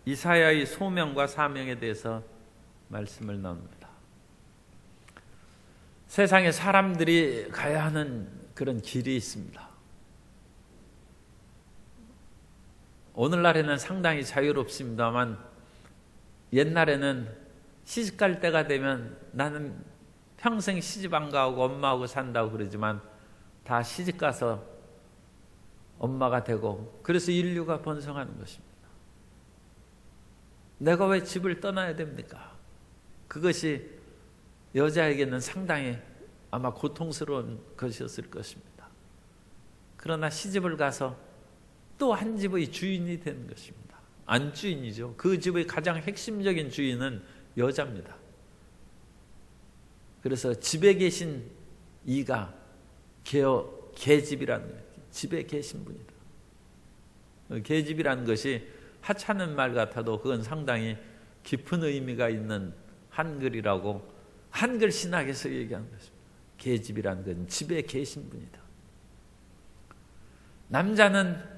이사야의 소명과 사명에 대해서 말씀을 나눕니다. 세상에 사람들이 가야 하는 그런 길이 있습니다. 오늘날에는 상당히 자유롭습니다만 옛날에는 시집갈 때가 되면 나는 평생 시집 안 가고 엄마하고 산다고 그러지만 다 시집가서 엄마가 되고 그래서 인류가 번성하는 것입니다. 내가 왜 집을 떠나야 됩니까? 그것이 여자에게는 상당히 아마 고통스러운 것이었을 것입니다. 그러나 시집을 가서 또 한 집의 주인이 되는 것입니다. 안주인이죠. 그 집의 가장 핵심적인 주인은 여자입니다. 그래서 집에 계신 이가 계집이라는 거예요. 집에 계신 분이다. 계집이라는 것이 하찮은 말 같아도 그건 상당히 깊은 의미가 있는 한글이라고 한글 신학에서 얘기하는 것입니다. 계집이라는 건 집에 계신 분이다. 남자는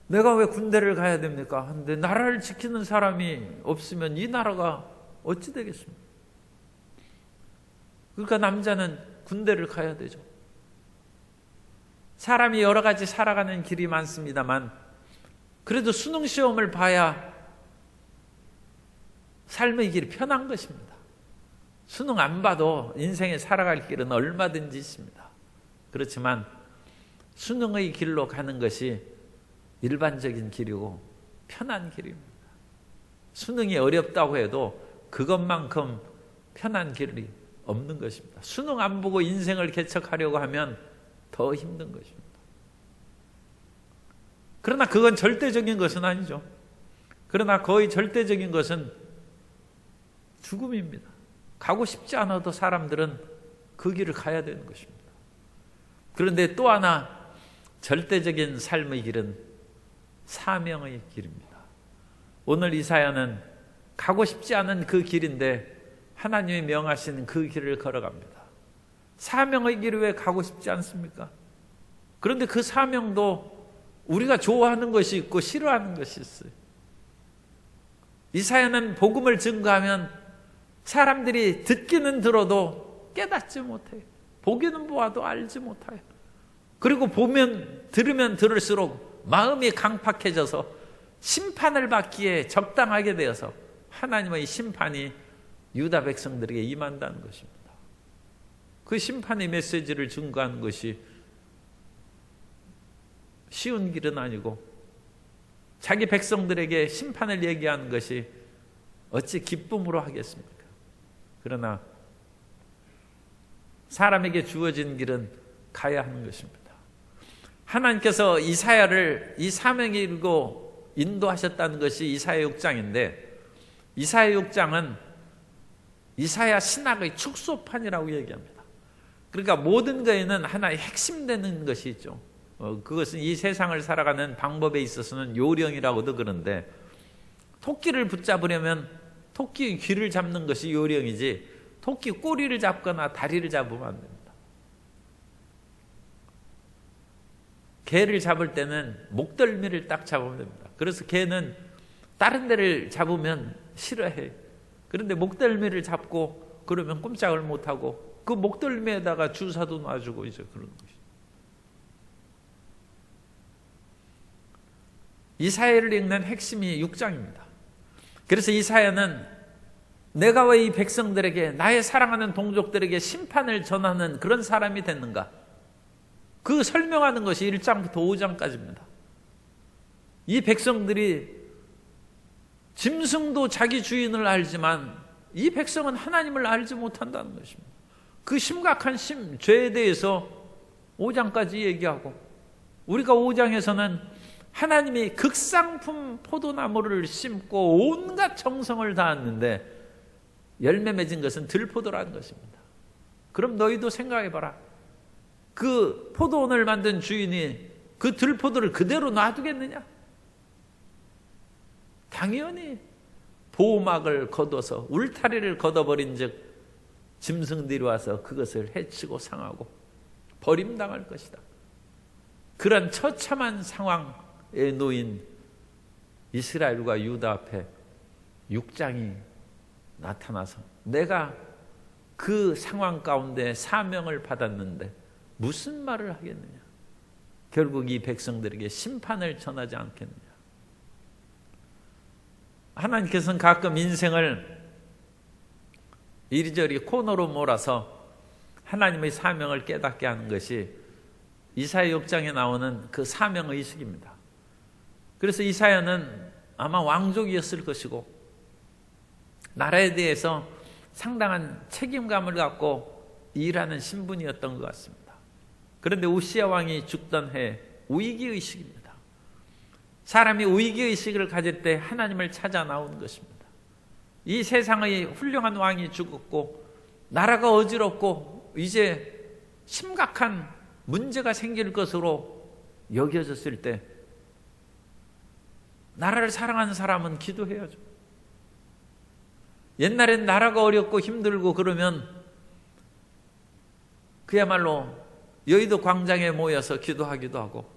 내가 왜 군대를 가야 됩니까? 근데 나라를 지키는 사람이 없으면 이 나라가 어찌 되겠습니까? 그러니까 남자는 군대를 가야 되죠. 사람이 여러 가지 살아가는 길이 많습니다만 그래도 수능 시험을 봐야 삶의 길이 편한 것입니다. 수능 안 봐도 인생에 살아갈 길은 얼마든지 있습니다. 그렇지만 수능의 길로 가는 것이 일반적인 길이고 편한 길입니다. 수능이 어렵다고 해도 그것만큼 편한 길이 없는 것입니다. 수능 안 보고 인생을 개척하려고 하면 더 힘든 것입니다. 그러나 그건 절대적인 것은 아니죠. 그러나 거의 절대적인 것은 죽음입니다. 가고 싶지 않아도 사람들은 그 길을 가야 되는 것입니다. 그런데 또 하나 절대적인 삶의 길은 사명의 길입니다. 오늘 이사야는 가고 싶지 않은 그 길인데 하나님이 명하신 그 길을 걸어갑니다. 사명의 길을 왜 가고 싶지 않습니까? 그런데 그 사명도 우리가 좋아하는 것이 있고 싫어하는 것이 있어요. 이사야는 복음을 증거하면 사람들이 듣기는 들어도 깨닫지 못해요. 보기는 보아도 알지 못해요. 그리고 들으면 들을수록 마음이 강팍해져서 심판을 받기에 적당하게 되어서 하나님의 심판이 유다 백성들에게 임한다는 것입니다. 그 심판의 메시지를 증거하는 것이 쉬운 길은 아니고 자기 백성들에게 심판을 얘기하는 것이 어찌 기쁨으로 하겠습니까? 그러나 사람에게 주어진 길은 가야 하는 것입니다. 하나님께서 이사야를 이 사명에 이르고 인도하셨다는 것이 이사야 6장인데 이사야 6장은 이사야 신학의 축소판이라고 얘기합니다. 그러니까 모든 거에는 하나의 핵심되는 것이 있죠. 그것은 이 세상을 살아가는 방법에 있어서는 요령이라고도 그러는데 토끼를 붙잡으려면 토끼의 귀를 잡는 것이 요령이지 토끼 꼬리를 잡거나 다리를 잡으면 안 됩니다. 개를 잡을 때는 목덜미를 딱 잡으면 됩니다. 그래서 개는 다른 데를 잡으면 싫어해요. 그런데 목덜미를 잡고 그러면 꼼짝을 못하고 그 목덜미에다가 주사도 놔주고 이제 그런 것이죠. 이사야를 읽는 핵심이 6장입니다. 그래서 이사야는 내가 왜 이 백성들에게 나의 사랑하는 동족들에게 심판을 전하는 그런 사람이 됐는가? 그 설명하는 것이 1장부터 5장까지입니다. 이 백성들이 짐승도 자기 주인을 알지만 이 백성은 하나님을 알지 못한다는 것입니다. 그 심각한 죄에 대해서 5장까지 얘기하고 우리가 5장에서는 하나님이 극상품 포도나무를 심고 온갖 정성을 다했는데 열매 맺은 것은 들포도라는 것입니다. 그럼 너희도 생각해봐라. 그 포도원을 만든 주인이 그 들포도를 그대로 놔두겠느냐? 당연히 보호막을 걷어서 울타리를 걷어버린 즉 짐승들이 와서 그것을 해치고 상하고 버림당할 것이다. 그런 처참한 상황에 놓인 이스라엘과 유다 앞에 육장이 나타나서 내가 그 상황 가운데 사명을 받았는데 무슨 말을 하겠느냐. 결국 이 백성들에게 심판을 전하지 않겠느냐. 하나님께서는 가끔 인생을 이리저리 코너로 몰아서 하나님의 사명을 깨닫게 하는 것이 이사야 6장에 나오는 그 사명의식입니다. 그래서 이사야는 아마 왕족이었을 것이고 나라에 대해서 상당한 책임감을 갖고 일하는 신분이었던 것 같습니다. 그런데 우시야 왕이 죽던 해 위기의식입니다. 사람이 위기의식을 가질 때 하나님을 찾아 나오는 것입니다. 이 세상의 훌륭한 왕이 죽었고 나라가 어지럽고 이제 심각한 문제가 생길 것으로 여겨졌을 때 나라를 사랑하는 사람은 기도해야죠. 옛날엔 나라가 어렵고 힘들고 그러면 그야말로 여의도 광장에 모여서 기도하기도 하고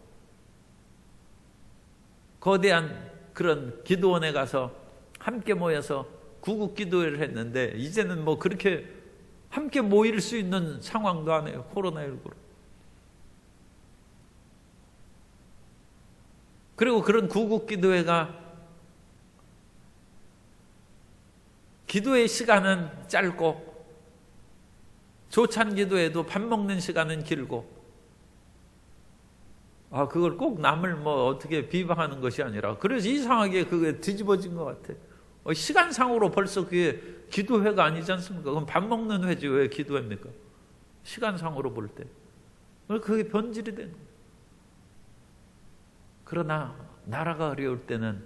거대한 그런 기도원에 가서 함께 모여서 구국 기도회를 했는데 이제는 뭐 그렇게 함께 모일 수 있는 상황도 안 해요. 코로나19로. 그리고 그런 구국 기도회가 기도의 시간은 짧고 조찬 기도회도 밥 먹는 시간은 길고 그걸 꼭 남을 뭐 어떻게 비방하는 것이 아니라 그래서 이상하게 그게 뒤집어진 것 같아. 시간상으로 벌써 그게 기도회가 아니지 않습니까? 그럼 밥 먹는 회지 왜 기도회입니까? 시간상으로 볼 때. 그게 변질이 되는 거예요. 그러나 나라가 어려울 때는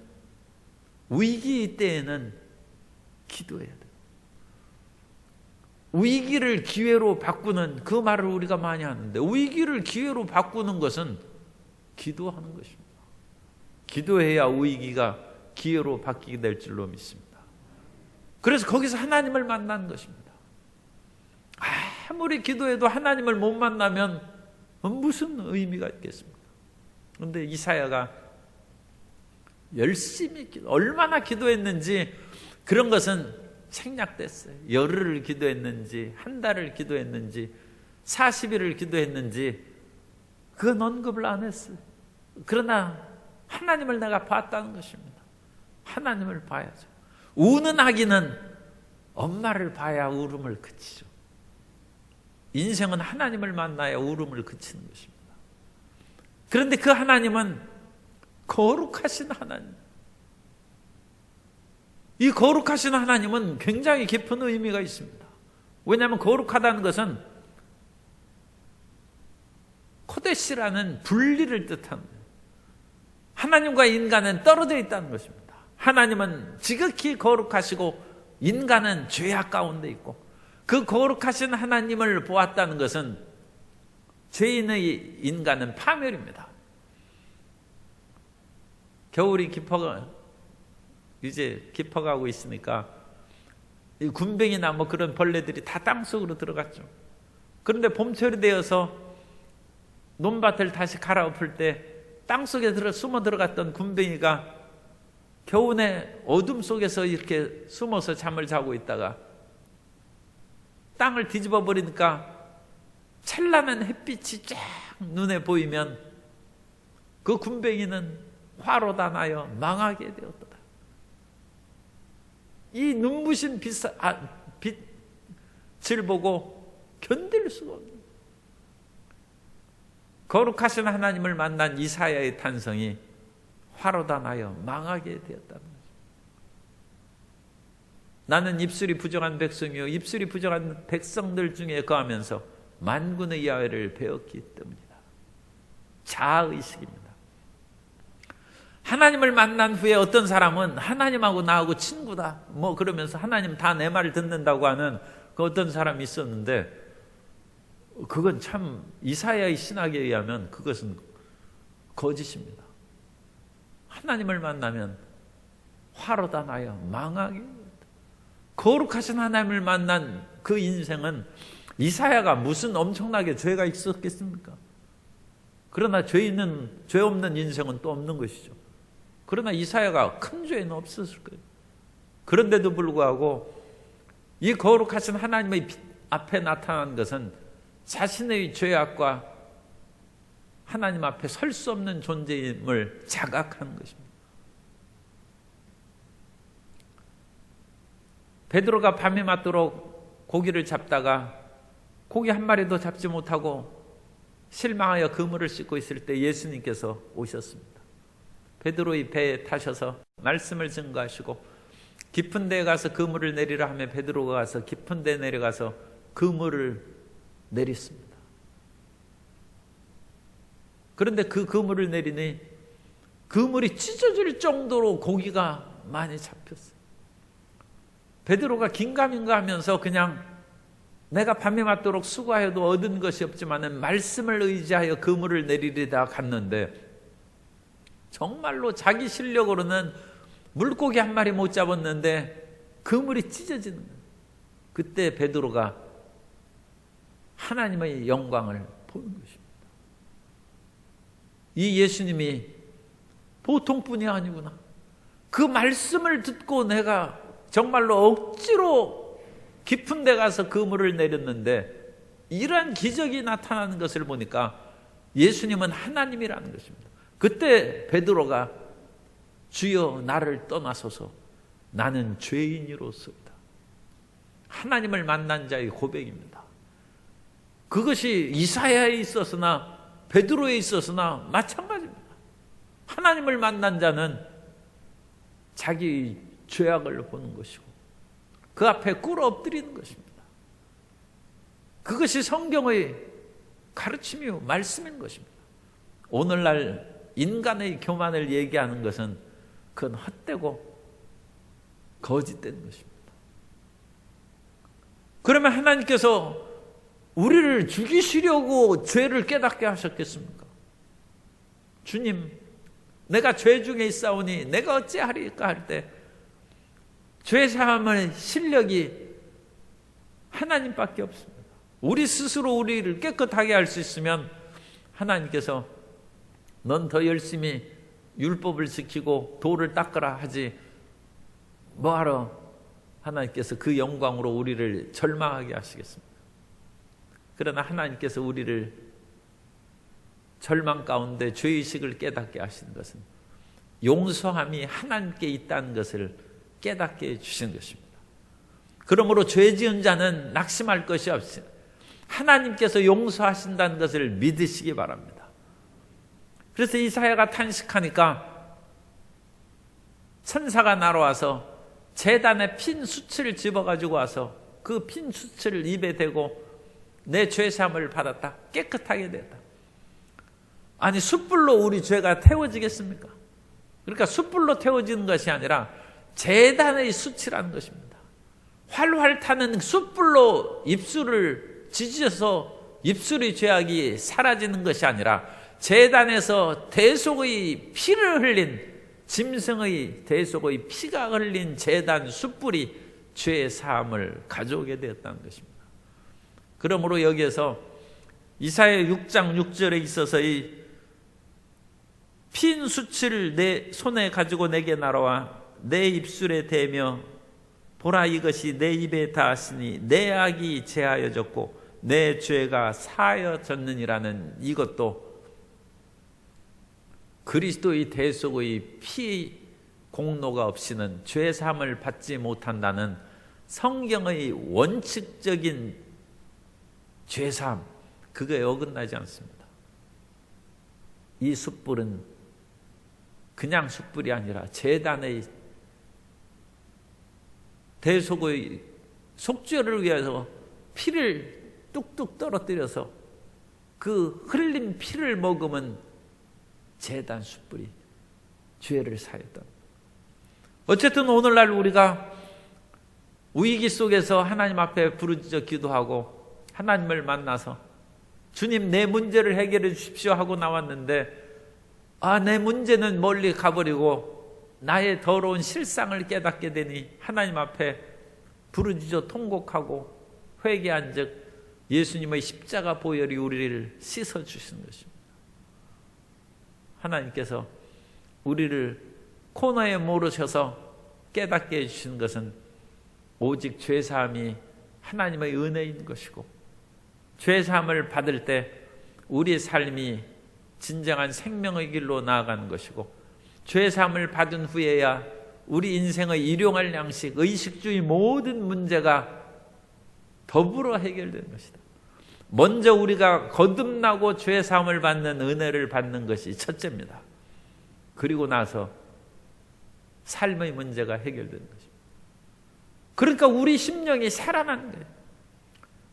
위기 때에는 기도해야 돼요. 위기를 기회로 바꾸는 그 말을 우리가 많이 하는데 위기를 기회로 바꾸는 것은 기도하는 것입니다. 기도해야 위기가 기회로 바뀌게 될 줄로 믿습니다. 그래서 거기서 하나님을 만나는 것입니다. 아무리 기도해도 하나님을 못 만나면 무슨 의미가 있겠습니까? 그런데 이사야가 열심히 얼마나 기도했는지 그런 것은 생략됐어요. 열흘을 기도했는지 한 달을 기도했는지 40일을 기도했는지 그건 언급을 안 했어요. 그러나 하나님을 내가 봤다는 것입니다. 하나님을 봐야죠. 우는 아기는 엄마를 봐야 울음을 그치죠. 인생은 하나님을 만나야 울음을 그치는 것입니다. 그런데 그 하나님은 거룩하신 하나님. 이 거룩하신 하나님은 굉장히 깊은 의미가 있습니다. 왜냐하면 거룩하다는 것은 코데시라는 분리를 뜻하는 거예요. 하나님과 인간은 떨어져 있다는 것입니다. 하나님은 지극히 거룩하시고 인간은 죄악 가운데 있고 그 거룩하신 하나님을 보았다는 것은 죄인의 인간은 파멸입니다. 겨울이 이제 깊어가고 있으니까 이 군뱅이나 뭐 그런 벌레들이 다 땅속으로 들어갔죠. 그런데 봄철이 되어서 논밭을 다시 갈아엎을 때 땅속에 숨어 들어갔던 군뱅이가 겨우내 어둠 속에서 이렇게 숨어서 잠을 자고 있다가 땅을 뒤집어 버리니까 찬란한 햇빛이 쫙 눈에 보이면 그 군뱅이는 화로다 나여 망하게 되었다. 이 눈부신 빛을 보고 견딜 수가 없는 거룩하신 하나님을 만난 이사야의 탄성이 화로다 나여 망하게 되었다는 거죠. 나는 입술이 부정한 백성이요 입술이 부정한 백성들 중에 거하면서 만군의 야훼를 배웠기 때문이다. 자아의식입니다. 하나님을 만난 후에 어떤 사람은 하나님하고 나하고 친구다 뭐 그러면서 하나님 다 내 말을 듣는다고 하는 그 어떤 사람이 있었는데 그건 참 이사야의 신학에 의하면 그것은 거짓입니다. 하나님을 만나면 화로다 나여 망하게 거룩하신 하나님을 만난 그 인생은 이사야가 무슨 엄청나게 죄가 있었겠습니까? 그러나 죄 없는 인생은 또 없는 것이죠. 그러나 이사야가 큰 죄는 없었을 거예요. 그런데도 불구하고 이 거룩하신 하나님의 빛 앞에 나타난 것은 자신의 죄악과 하나님 앞에 설 수 없는 존재임을 자각하는 것입니다. 베드로가 밤이 맞도록 고기를 잡다가 고기 한 마리도 잡지 못하고 실망하여 그물을 씻고 있을 때 예수님께서 오셨습니다. 베드로의 배에 타셔서 말씀을 증거하시고 깊은 데에 가서 그물을 내리라 하며 베드로가 가서 깊은 데에 내려가서 그물을 내렸습니다. 그런데 그 그물을 내리니 그물이 찢어질 정도로 고기가 많이 잡혔어요. 베드로가 긴가민가 하면서 그냥 내가 밤에 맞도록 수고하여도 얻은 것이 없지만 말씀을 의지하여 그물을 내리리다 갔는데 정말로 자기 실력으로는 물고기 한 마리 못 잡았는데 그물이 찢어지는 거예요. 그때 베드로가 하나님의 영광을 보는 것입니다. 이 예수님이 보통 분이 아니구나. 그 말씀을 듣고 내가 정말로 억지로 깊은 데 가서 그물을 내렸는데 이러한 기적이 나타나는 것을 보니까 예수님은 하나님이라는 것입니다. 그때 베드로가 주여 나를 떠나소서 나는 죄인이로소이다. 하나님을 만난 자의 고백입니다. 그것이 이사야에 있었으나 베드로에 있었으나 마찬가지입니다. 하나님을 만난 자는 자기 죄악을 보는 것이고 그 앞에 꿇어 엎드리는 것입니다. 그것이 성경의 가르침이요 말씀인 것입니다. 오늘날 인간의 교만을 얘기하는 것은 그건 헛되고 거짓된 것입니다. 그러면 하나님께서 우리를 죽이시려고 죄를 깨닫게 하셨겠습니까? 주님, 내가 죄 중에 있사오니 내가 어찌하리까 할 때 죄 사함의 실력이 하나님밖에 없습니다. 우리 스스로 우리를 깨끗하게 할 수 있으면 하나님께서 넌 더 열심히 율법을 지키고 도를 닦으라 하지 뭐하러 하나님께서 그 영광으로 우리를 절망하게 하시겠습니까? 그러나 하나님께서 우리를 절망 가운데 죄의식을 깨닫게 하시는 것은 용서함이 하나님께 있다는 것을 깨닫게 해주신 것입니다. 그러므로 죄 지은 자는 낙심할 것이 없이 하나님께서 용서하신다는 것을 믿으시기 바랍니다. 그래서 이사야가 탄식하니까 천사가 날아와서 제단에 핀 숯을 집어가지고 와서 그 핀 숯을 입에 대고 내 죄사함을 받았다. 깨끗하게 됐다. 아니 숯불로 우리 죄가 태워지겠습니까? 그러니까 숯불로 태워지는 것이 아니라 제단의 숯이라는 것입니다. 활활 타는 숯불로 입술을 지져서 입술의 죄악이 사라지는 것이 아니라 제단에서 대속의 피를 흘린 짐승의 대속의 피가 흘린 제단 숯불이 죄의 사함을 가져오게 되었다는 것입니다. 그러므로 여기에서 이사야 6장 6절에 있어서 이 핀 숯을 내 손에 가지고 내게 날아와 내 입술에 대며 보라 이것이 내 입에 닿았으니 내 악이 제하여졌고 내 죄가 사하여졌느니라는 이것도 그리스도의 대속의 피 공로가 없이는 죄 사함을 받지 못한다는 성경의 원칙적인 죄 사함 그거에 어긋나지 않습니다. 이 숯불은 그냥 숯불이 아니라 제단의 대속의 속죄를 위해서 피를 뚝뚝 떨어뜨려서 그 흘린 피를 먹으면 제단 숯불이 죄를 사했다. 어쨌든 오늘날 우리가 위기 속에서 하나님 앞에 부르짖어 기도하고 하나님을 만나서 주님 내 문제를 해결해 주십시오 하고 나왔는데 내 문제는 멀리 가버리고 나의 더러운 실상을 깨닫게 되니 하나님 앞에 부르짖어 통곡하고 회개한 즉 예수님의 십자가 보혈이 우리를 씻어주시는 것입니다. 하나님께서 우리를 코너에 모르셔서 깨닫게 해주신 것은 오직 죄사함이 하나님의 은혜인 것이고, 죄사함을 받을 때 우리의 삶이 진정한 생명의 길로 나아가는 것이고, 죄사함을 받은 후에야 우리 인생의 일용할 양식, 의식주의 모든 문제가 더불어 해결되는 것이다. 먼저 우리가 거듭나고 죄사함을 받는 은혜를 받는 것이 첫째입니다. 그리고 나서 삶의 문제가 해결되는 것입니다. 그러니까 우리 심령이 살아나는 거예요.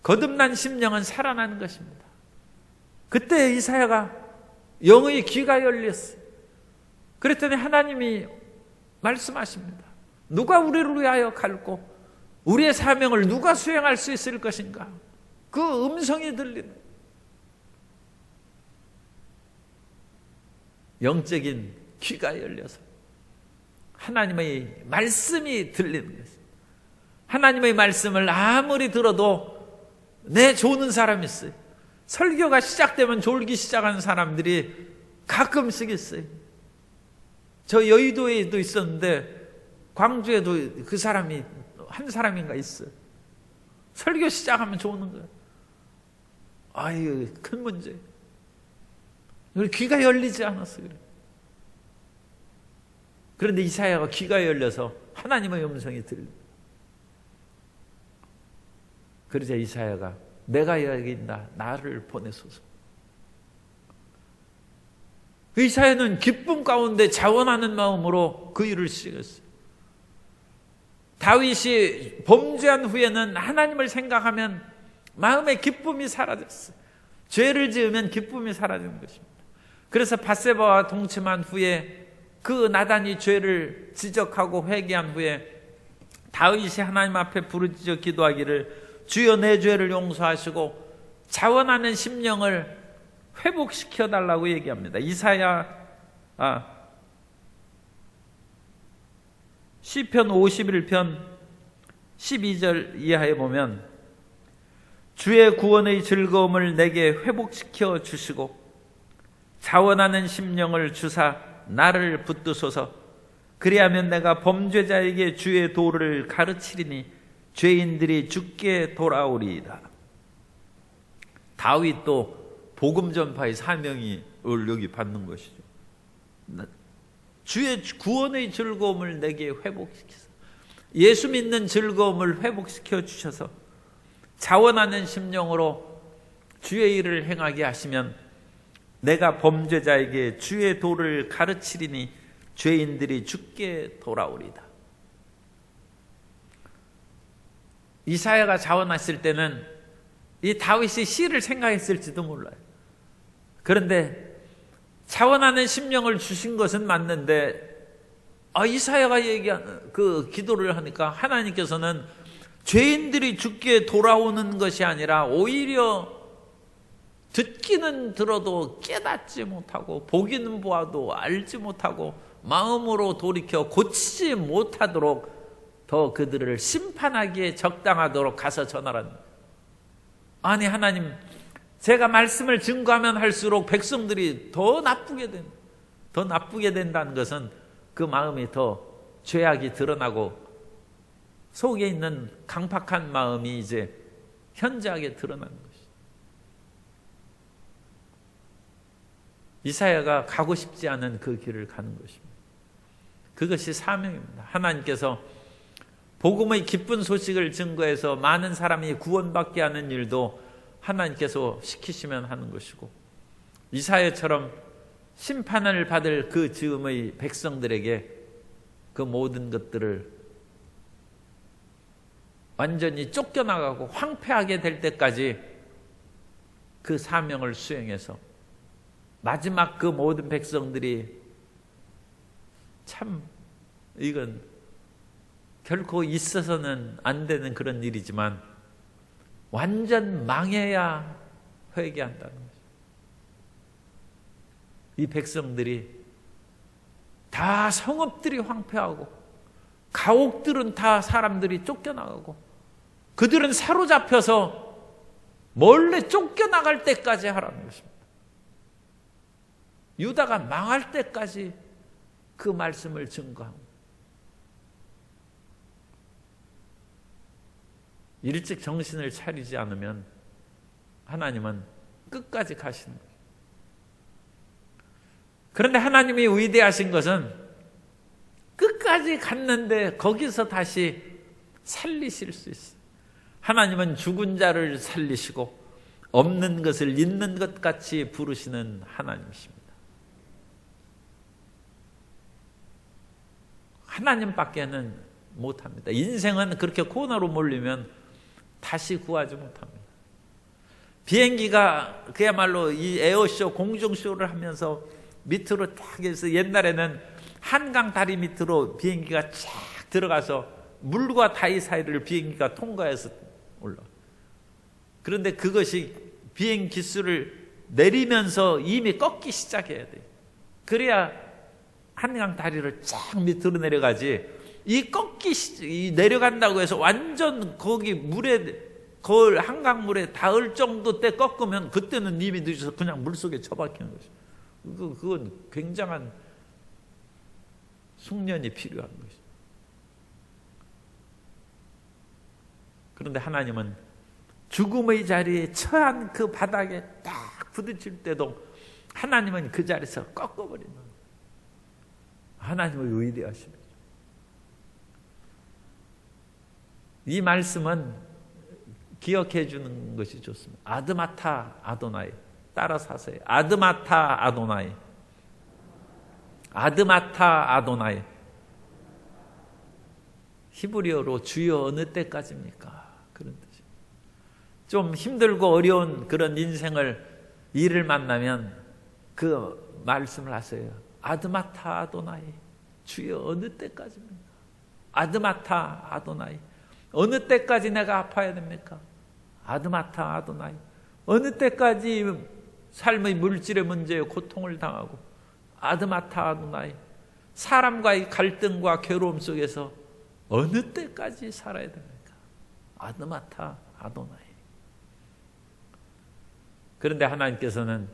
거듭난 심령은 살아나는 것입니다. 그때 이사야가 영의 귀가 열렸어요. 그랬더니 하나님이 말씀하십니다. 누가 우리를 위하여 갈고 우리의 사명을 누가 수행할 수 있을 것인가? 그 음성이 들리는, 영적인 귀가 열려서 하나님의 말씀이 들리는 것입니다. 하나님의 말씀을 아무리 들어도 내 조는 사람이 있어요. 설교가 시작되면 졸기 시작하는 사람들이 가끔씩 있어요. 저 여의도에도 있었는데 광주에도 그 사람이 한 사람인가 있어요. 설교 시작하면 조는 거예요. 아유, 큰 문제. 우리 귀가 열리지 않았어요. 그런데 이사야가 귀가 열려서 하나님의 음성이 들려. 그러자 이사야가 내가 여기 있다, 나를 보내소서. 이사야는 기쁨 가운데 자원하는 마음으로 그 일을 시작했어요. 다윗이 범죄한 후에는 하나님을 생각하면 마음의 기쁨이 사라졌어요. 죄를 지으면 기쁨이 사라지는 것입니다. 그래서 밧세바와 동침한 후에 그 나단이 죄를 지적하고 회개한 후에 다윗이 하나님 앞에 부르짖어 기도하기를 주여 내 죄를 용서하시고 자원하는 심령을 회복시켜 달라고 얘기합니다. 이사야 시편 51편 12절 이하에 보면 주의 구원의 즐거움을 내게 회복시켜 주시고 자원하는 심령을 주사 나를 붙드소서. 그리하면 내가 범죄자에게 주의 도를 가르치리니 죄인들이 죽게 돌아오리이다. 다윗도 복음 전파의 사명을 여기 받는 것이죠. 주의 구원의 즐거움을 내게 회복시키소서. 예수 믿는 즐거움을 회복시켜 주셔서 자원하는 심령으로 주의 일을 행하게 하시면 내가 범죄자에게 주의 도를 가르치리니 죄인들이 죽게 돌아오리다. 이사야가 자원했을 때는 이 다윗이 시를 생각했을지도 몰라요. 그런데 자원하는 심령을 주신 것은 맞는데 이사야가 얘기한 그 기도를 하니까 하나님께서는 죄인들이 죽게 돌아오는 것이 아니라 오히려 듣기는 들어도 깨닫지 못하고 보기는 보아도 알지 못하고 마음으로 돌이켜 고치지 못하도록 더 그들을 심판하기에 적당하도록 가서 전하라는. 아니 하나님, 제가 말씀을 증거하면 할수록 백성들이 더 나쁘게 된다는 것은 그 마음이 더 죄악이 드러나고 속에 있는 강팍한 마음이 이제 현저하게 드러나는 것이죠. 이사야가 가고 싶지 않은 그 길을 가는 것입니다. 그것이 사명입니다. 하나님께서 복음의 기쁜 소식을 증거해서 많은 사람이 구원받게 하는 일도 하나님께서 시키시면 하는 것이고, 이사야처럼 심판을 받을 그 즈음의 백성들에게 그 모든 것들을 완전히 쫓겨나가고 황폐하게 될 때까지 그 사명을 수행해서 마지막 그 모든 백성들이 참 이건 결코 있어서는 안 되는 그런 일이지만 완전 망해야 회개한다는 거죠. 이 백성들이 다 성읍들이 황폐하고 가옥들은 다 사람들이 쫓겨나가고 그들은 사로잡혀서 몰래 쫓겨나갈 때까지 하라는 것입니다. 유다가 망할 때까지 그 말씀을 증거합니다. 일찍 정신을 차리지 않으면 하나님은 끝까지 가시는 거예요. 그런데 하나님이 위대하신 것은 끝까지 갔는데 거기서 다시 살리실 수 있어요. 하나님은 죽은 자를 살리시고 없는 것을 있는 것 같이 부르시는 하나님이십니다. 하나님밖에는 못합니다. 인생은 그렇게 코너로 몰리면 다시 구하지 못합니다. 비행기가 그야말로 이 에어쇼, 공중쇼를 하면서 밑으로 딱 해서 옛날에는 한강 다리 밑으로 비행기가 쫙 들어가서 물과 다리 사이를 비행기가 통과해서 올라. 그런데 그것이 비행 기술을 내리면서 이미 꺾기 시작해야 돼. 그래야 한강 다리를 쫙 밑으로 내려가지. 이 내려간다고 해서 완전 거기 물에, 거울 한강물에 닿을 정도 때 꺾으면 그때는 이미 늦어서 그냥 물속에 처박히는 거죠. 그건 굉장한 숙련이 필요한 것이죠. 그런데 하나님은 죽음의 자리에 처한 그 바닥에 딱 부딪힐 때도 하나님은 그 자리에서 꺾어버리는 거예요. 하나님의 위대하십니다. 이 말씀은 기억해 주는 것이 좋습니다. 아드마타 아도나이. 따라서 하세요. 아드마타 아도나이. 아드마타 아도나이. 히브리어로 주여 어느 때까지입니까? 그런 뜻이에요. 좀 힘들고 어려운 그런 일을 만나면 그 말씀을 하세요. 아드마타 아도나이. 주여 어느 때까지입니까? 아드마타 아도나이. 어느 때까지 내가 아파야 됩니까? 아드마타 아도나이. 어느 때까지 삶의 물질의 문제에 고통을 당하고 아드마타 아도나이. 사람과의 갈등과 괴로움 속에서 어느 때까지 살아야 됩니까? 아드마타 아도나이. 그런데 하나님께서는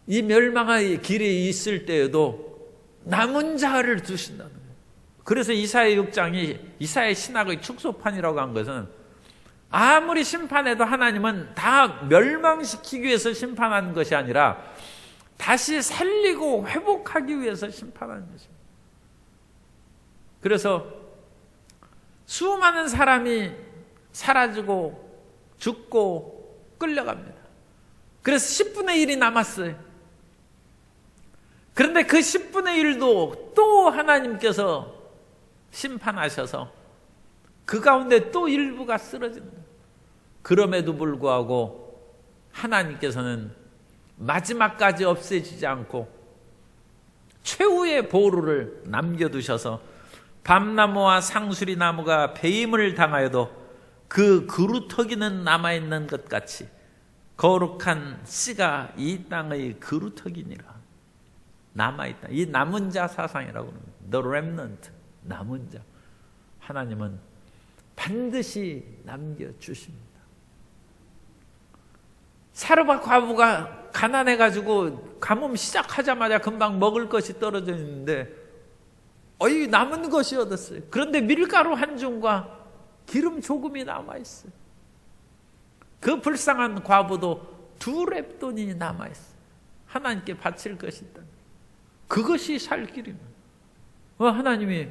이 멸망의 길에 있을 때에도 남은 자를 두신다는 거예요. 그래서 이사야 6장이 이사야 신학의 축소판이라고 한 것은 아무리 심판해도 하나님은 다 멸망시키기 위해서 심판하는 것이 아니라 다시 살리고 회복하기 위해서 심판하는 것입니다. 그래서 수많은 사람이 사라지고 죽고 끌려갑니다. 그래서 10분의 1이 남았어요. 그런데 그 10분의 1도 또 하나님께서 심판하셔서 그 가운데 또 일부가 쓰러지는 거예요. 그럼에도 불구하고 하나님께서는 마지막까지 없애지지 않고 최후의 보루를 남겨두셔서 밤나무와 상수리 나무가 배임을 당하여도 그 그루터기는 남아있는 것 같이 거룩한 씨가 이 땅의 그루터기니라. 남아있다. 이 남은 자 사상이라고 합니다. The remnant. 남은 자. 하나님은 반드시 남겨주십니다. 사르밧 과부가 가난해가지고 가뭄 시작하자마자 금방 먹을 것이 떨어져 있는데 남은 것이 얻었어요. 그런데 밀가루 한 줌과 기름 조금이 남아있어요. 그 불쌍한 과부도 2렙돈이 남아있어요. 하나님께 바칠 것이 있다. 그것이 살 길입니다. 하나님이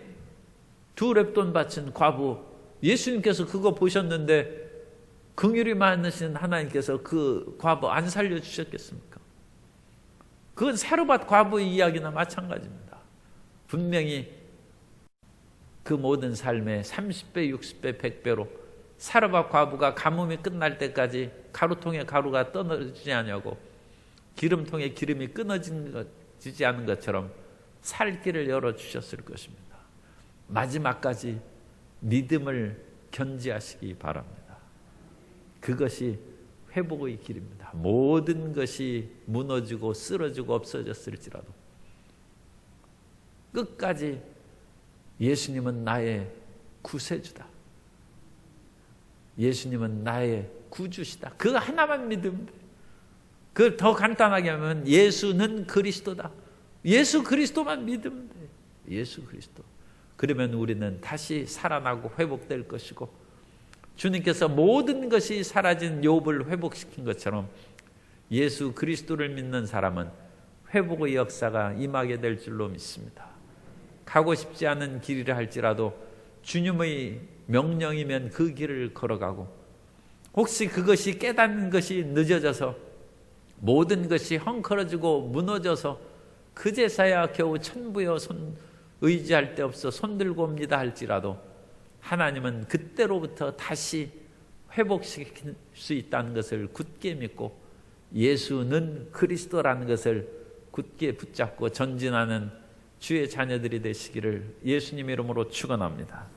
2렙돈 바친 과부, 예수님께서 그거 보셨는데 긍휼이 많으신 하나님께서 그 과부 안 살려주셨겠습니까? 그건 사르밧 과부의 이야기나 마찬가지입니다. 분명히 그 모든 삶에 30배, 60배, 100배로 사르밧 과부가 가뭄이 끝날 때까지 가루통에 가루가 떨어지지 않냐고 기름통에 기름이 끊어지지 않은 것처럼 살 길을 열어주셨을 것입니다. 마지막까지 믿음을 견지하시기 바랍니다. 그것이 회복의 길입니다. 모든 것이 무너지고 쓰러지고 없어졌을지라도 끝까지 예수님은 나의 구세주다. 예수님은 나의 구주시다. 그 하나만 믿으면 돼요. 그 더 간단하게 하면 예수는 그리스도다. 예수 그리스도만 믿으면 돼요. 예수 그리스도. 그러면 우리는 다시 살아나고 회복될 것이고 주님께서 모든 것이 사라진 욥을 회복시킨 것처럼 예수 그리스도를 믿는 사람은 회복의 역사가 임하게 될 줄로 믿습니다. 가고 싶지 않은 길이라 할지라도 주님의 명령이면 그 길을 걸어가고, 혹시 그것이 깨닫는 것이 늦어져서 모든 것이 헝클어지고 무너져서 그제서야 겨우 천부여 의지할 데 없어 손들고 옵니다 할지라도 하나님은 그때로부터 다시 회복시킬 수 있다는 것을 굳게 믿고 예수는 그리스도라는 것을 굳게 붙잡고 전진하는 주의 자녀들이 되시기를 예수님 이름으로 축원합니다.